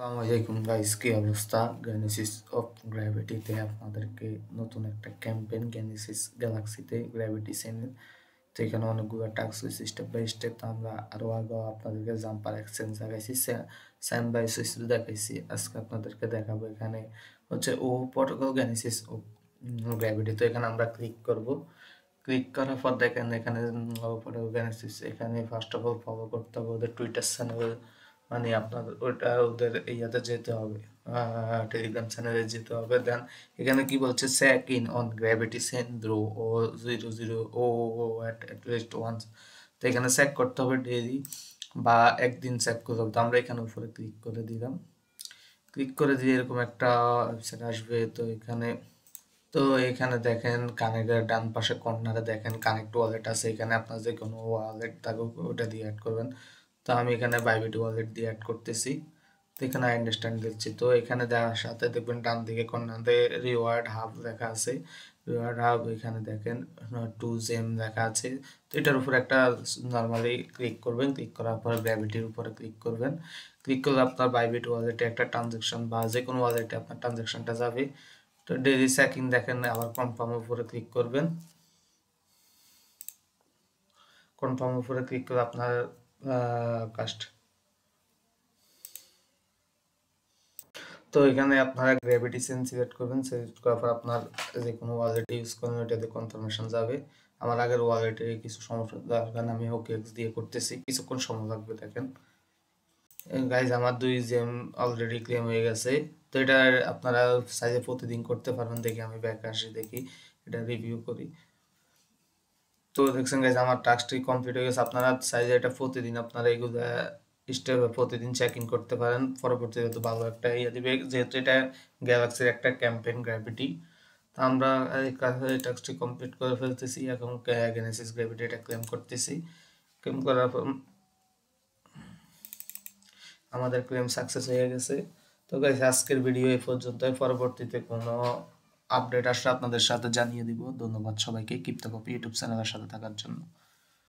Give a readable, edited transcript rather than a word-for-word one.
আসসালামু আলাইকুম গাইস, কি অবস্থা? গেনেসিস অফ গ্র্যাভিটিতে আপনাদেরকে নতুন একটা ক্যাম্পেইন গেনেসিস গ্যালাক্সিতে গ্র্যাভিটি সেনের। তো এখানে অনেকগুলো টাস্ক হয়েছে স্টেপ বাই স্টেপ। তো আমরা আরো আগে আপনাদেরকে জাম্পার এক্সচেঞ্জ দেখাইছি, স্যাম বাই সুইচ দেখাইছি। আজকে আপনাদেরকে দেখাবো এখানে হচ্ছে ও প্রটোকল গেনেসিস ও গ্র্যাভিটি। তো এখানে আমরা ক্লিক করব। ক্লিক করার পর দেখেন এখানে ও প্রটোকল গেনেসিস। এখানে ফার্স্ট অফ অল ফলো করতে হবে ওদের টুইটার চ্যানেল, মানে আপনার ওটা ওদের ইয়াতে যেতে হবে, টেলিগ্রাম চ্যানেলে যেতে হবে। দেন এখানে কি বলছে, স্যাক ইন অন গ্র্যাভিটি সেন্দ্রো ও 00 ও অ্যাট লিস্ট ওয়ান্স। তো এখানে স্যাক করতে হবে ডেইলি বা একদিন স্যাক করতে হবে। তো আমরা এখানে উপরে ক্লিক করে দিলাম। ক্লিক করে দিয়ে এরকম একটা ওয়েবসাইট আসবে। তো এখানে দেখেন কানেক্টের ডান পাশে কর্নারে দেখেন কানেক্ট ওয়ালেট আছে। এখানে আপনার যে কোনো ওয়ালেট থাকুক ওটা দিয়ে অ্যাড করবেন। তো আমি এখানে বাইবিট ওয়ালেট দিয়ে অ্যাড করতেছি। তো এখানে আন্ডারস্ট্যান্ড দিচ্ছি। তো এখানে দেওয়ার সাথে দেখবেন ডান দিকে কর্নারে রিওয়ার্ড হাব লেখা আছে। রিওয়ার্ড হাব এখানে দেখেন 2 জেম লেখা আছে। তো এটার উপর একটা নর্মালি ক্লিক করবেন। ক্লিক করার পরে গ্র্যাভিটির উপরে ক্লিক করবেন। ক্লিক করলে আপনার বাইবিট ওয়ালেটে একটা ট্রানজ্যাকশন বা যে কোনো ওয়ালেটে আপনার ট্রানজ্যাকশনটা যাবে। তো ডেইলি চেকিং দেখেন, আবার কনফার্ম উপরে ক্লিক করবেন। কনফার্ম উপরে ক্লিক করে আপনার কাস্ট। তো এখানে আপনারা গ্র্যাভিটি সেন্স সিলেক্ট করবেন। সিলেক্ট করার পর আপনার যে কোনো ওয়ালেট ইউজ করবেন ওইটাতে কনফার্মেশন যাবে। আমার আগের ওয়ালেটে কিছু সমস্যা যার কারণে আমি ওকেএক্স দিয়ে করতেছি, কিছুক্ষণ সময় লাগবে। দেখেন গাইজ আমার 2 জেম অলরেডি ক্লেম হয়ে গেছে। তো এটা আপনারা সাইজে প্রতিদিন করতে পারবেন। দেখি আমি ব্যাক আসি, দেখি এটা রিভিউ করি। তো দেখছেন গাইজ আমার টাস্কটি কমপ্লিট হয়ে গেছে। আপনারা চাইলে এটা প্রতিদিন আপনারা এগুলো স্টেপে প্রতিদিন চেক ইন করতে পারেন। পরবর্তীতে তো ভালো একটা ইয়ে দিবে, যেহেতু এটা গ্যালাক্সির একটা ক্যাম্পেইন গ্র্যাভিটি। তো আমরা এই টাস্কটি কমপ্লিট করে ফেলতেছি। এখন গেনেসিস গ্র্যাভিটি এটা ক্লেম করতেছি। ক্লেম করার পর আমাদের ক্লেম সাকসেস হয়ে গেছে। তো গাইজ আজকের ভিডিও এই পর্যন্ত। পরবর্তীতে কোনো আপডেট আসলে আপনাদের সাথে জানিয়ে দিব। ধন্যবাদ সবাইকে ক্রিপ্টো কপি ইউটিউব চ্যানেলের সাথে থাকার জন্য।